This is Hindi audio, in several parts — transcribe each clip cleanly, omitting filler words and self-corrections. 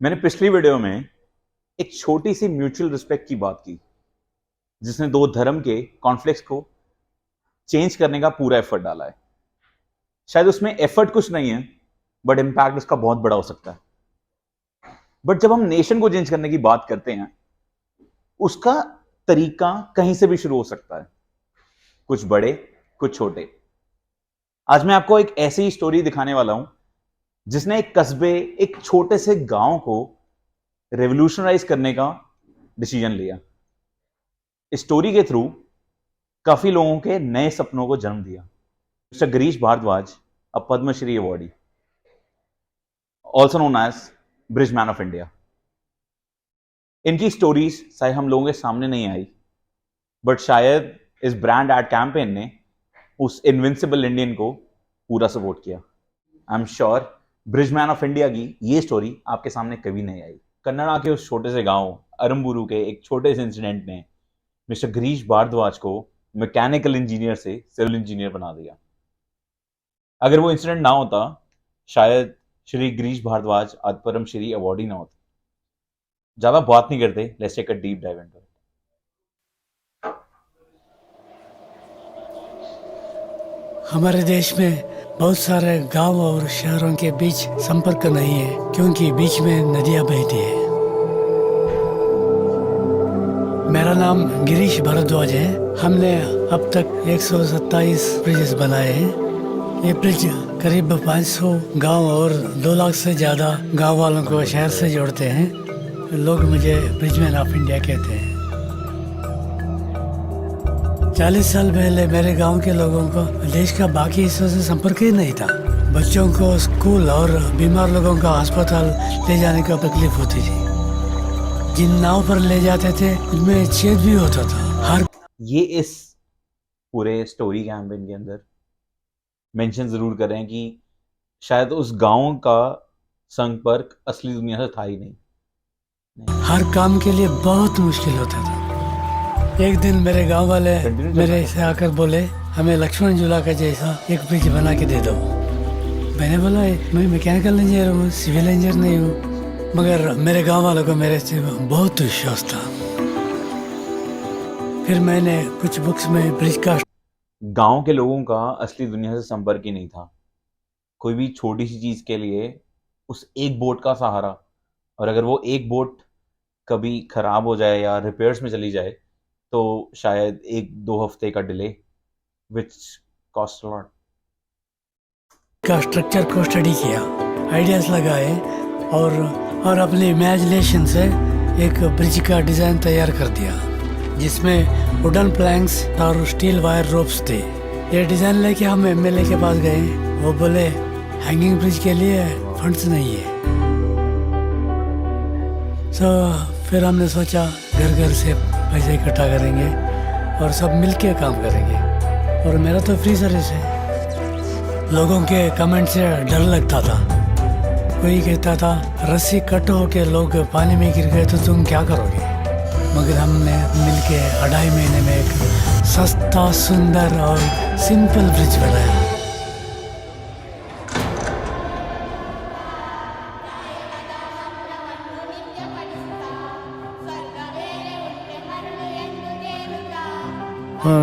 मैंने पिछली वीडियो में एक छोटी सी म्यूचुअल रिस्पेक्ट की बात की जिसने दो धर्म के कॉन्फ्लिक्ट्स को चेंज करने का पूरा एफर्ट डाला है। शायद उसमें एफर्ट कुछ नहीं है बट इंपैक्ट उसका बहुत बड़ा हो सकता है। बट जब हम नेशन को चेंज करने की बात करते हैं उसका तरीका कहीं से भी शुरू हो सकता है, कुछ बड़े कुछ छोटे। आज मैं आपको एक ऐसी स्टोरी दिखाने वाला हूं जिसने एक कस्बे, एक छोटे से गांव को रेवोल्यूशनराइज करने का डिसीजन लिया। इस स्टोरी के थ्रू काफी लोगों के नए सपनों को जन्म दिया। Mister Girish Bhardwaj, a Padmashri awardee, also known as bridge man of India. इनकी स्टोरीज शायद हम लोगों के सामने नहीं आई बट शायद इस ब्रांड एड कैंपेन ने उस इनविंसिबल इंडियन को पूरा सपोर्ट किया। I am sure bridge man of India की ये स्टोरी आपके सामने कभी नहीं आई। कन्नड़ा के उस छोटे से गांव अरंबुरु के एक छोटे से इंसिडेंट ने मिस्टर गिरीश भारद्वाज को मैकेनिकल इंजीनियर से सिविल इंजीनियर बना दिया। अगर वो इंसिडेंट ना होता शायद श्री गिरीश भारद्वाज आज पद्मश्री अवॉर्डी ना होते। ज्यादा बात नहीं करते, let's take a deep dive into it. हमारे देश में बहुत सारे गांव और शहरों के बीच संपर्क नहीं है क्योंकि बीच में नदियां बहती है। मेरा नाम गिरीश भारद्वाज है। हमने अब तक 127 ब्रिजेस बनाए हैं। ये ब्रिज करीब 500 गांव और 2 लाख से ज़्यादा गांव वालों को शहर से जोड़ते हैं। लोग मुझे ब्रिजमैन ऑफ इंडिया कहते हैं। 40 साल पहले मेरे गांव के लोगों को देश का बाकी हिस्सों से संपर्क ही नहीं था। बच्चों को स्कूल और बीमार लोगों का अस्पताल ले जाने का तकलीफ होती थी। जिन नाव पर ले जाते थे उनमें छेद भी होता था। ये इस पूरे स्टोरी कैंपेन के अंदर मेंशन जरूर करें कि शायद उस गांव का संपर्क असली दुनिया से था ही नहीं। हर काम के लिए बहुत मुश्किल होता था। एक दिन मेरे गांव वाले मेरे से आकर बोले, हमें लक्ष्मण झूला का जैसा एक ब्रिज बना के दे दो। मैंने बोला, मैं मैकेनिकल इंजीनियर हूँ, सिविल इंजीनियर नहीं हूँ। मगर मेरे गांव वालों को मेरे से बहुत विश्वास था। फिर मैंने कुछ बुक्स में ब्रिज का गांव के लोगों का असली दुनिया से संपर्क ही नहीं था। कोई भी छोटी सी चीज के लिए उस एक बोट का सहारा, और अगर वो एक बोट कभी खराब हो जाए या रिपेयर्स में चली जाए तो शायद 1-2 हफ्ते का delay which cost a lot. का स्ट्रक्चर को स्टडी किया, आइडियाज लगाए और अपनी इमेजिनेशन से एक ब्रिज का डिजाइन तैयार कर दिया जिसमें वुडन प्लैंक्स और स्टील वायर रोप्स थे। ये डिजाइन लेके हम एमएलए के पास गए। वो बोले, हैंगिंग ब्रिज के लिए फंड्स नहीं है। तो फिर हमने सोचा घर घर से पैसे इकट्ठा करेंगे और सब मिलके काम करेंगे। और मेरा तो फ्री सर्विस है। लोगों के कमेंट से डर लगता था। कोई कहता था, रस्सी कट होके लोग पानी में गिर गए तो तुम क्या करोगे? मगर हमने मिलके 2.5 महीने में एक सस्ता, सुंदर और सिंपल ब्रिज बनाया।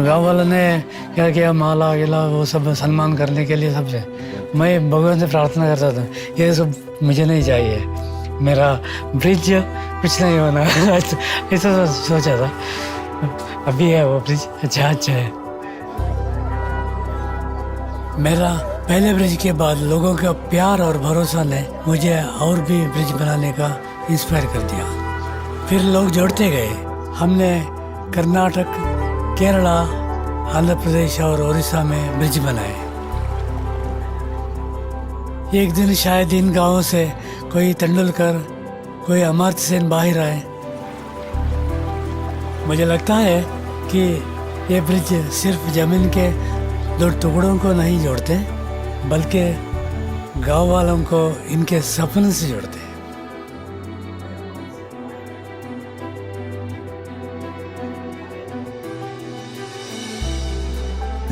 गाँव वालों ने क्या किया, माला गिला वो सब सम्मान करने के लिए सबसे। मैं भगवान से प्रार्थना करता था, ये सब मुझे नहीं चाहिए, मेरा ब्रिज कुछ नहीं होना। ऐसा सोचा था। अभी है वो ब्रिज, अच्छा है। मेरा पहले ब्रिज के बाद लोगों का प्यार और भरोसा ने मुझे और भी ब्रिज बनाने का इंस्पायर कर दिया। फिर लोग जोड़ते गए। हमने कर्नाटक, केरला, आंध्र प्रदेश और उड़ीसा में ब्रिज बनाए। एक दिन शायद इन गांवों से कोई तेंदुलकर, कोई अमर्त्य सेन बाहर आए। मुझे लगता है कि ये ब्रिज सिर्फ जमीन के 2 टुकड़ों को नहीं जोड़ते बल्कि गांव वालों को इनके सपने से जोड़ते हैं।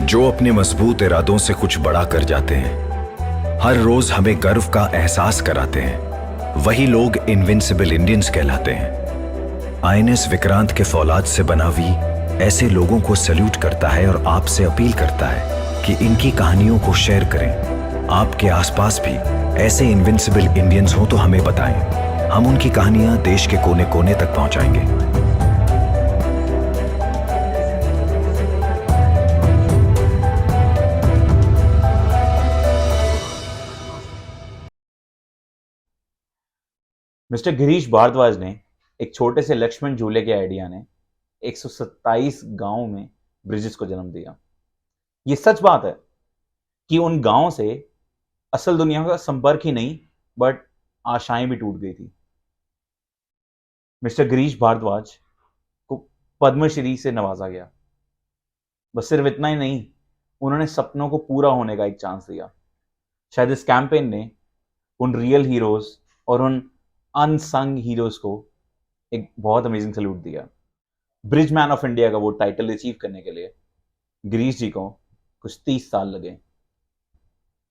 जो अपने मजबूत इरादों से कुछ बड़ा कर जाते हैं, हर रोज हमें गर्व का एहसास कराते हैं। वही लोग इनविंसिबल इंडियंस कहलाते हैं। आईएनएस विक्रांत के फौलाद से बना वी ऐसे लोगों को सैल्यूट करता है और आपसे अपील करता है कि इनकी कहानियों को शेयर करें। आपके आसपास भी ऐसे इनविंसिबल इंडियंस हो तो हमें बताएं। हम उनकी कहानियां देश के कोने कोने तक पहुंचाएंगे। मिस्टर गिरीश भारद्वाज ने एक छोटे से लक्ष्मण झूले के आइडिया ने 127 गांवों में ब्रिजेस को जन्म दिया। ये सच बात है कि उन गांवों से असल दुनिया का संपर्क ही नहीं बट आशाएं भी टूट गई थी। मिस्टर गिरीश भारद्वाज को पद्मश्री से नवाजा गया। बस सिर्फ इतना ही नहीं, उन्होंने सपनों को पूरा होने का एक चांस दिया। शायद इस कैंपेन ने उन रियल हीरोज और उन अनसंग हीरोज को एक बहुत अमेजिंग सैल्यूट दिया। ब्रिज मैन ऑफ इंडिया का वो टाइटल अचीव करने के लिए गिरीश जी को कुछ 30 साल लगे।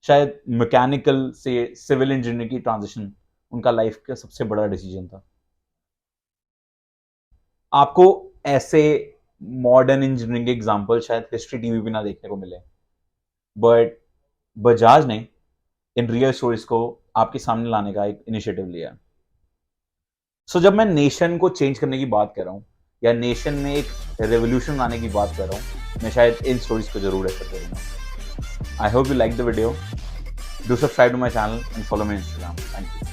शायद मैकेनिकल से सिविल इंजीनियरिंग की ट्रांजिशन उनका लाइफ का सबसे बड़ा डिसीजन था। आपको ऐसे मॉडर्न इंजीनियरिंग के एग्जाम्पल शायद हिस्ट्री टीवी भी ना देखने को मिले, बट बजाज ने इन रियल स्टोरीज को आपके सामने लाने का एक इनिशिएटिव लिया। सो जब मैं नेशन को चेंज करने की बात कर रहा हूं या नेशन में एक रेवोल्यूशन लाने की बात कर रहा हूं, मैं शायद इन स्टोरीज को जरूर रेफर करूंगा। I hope you like the video. Do subscribe to my channel and follow me on Instagram. Thank you.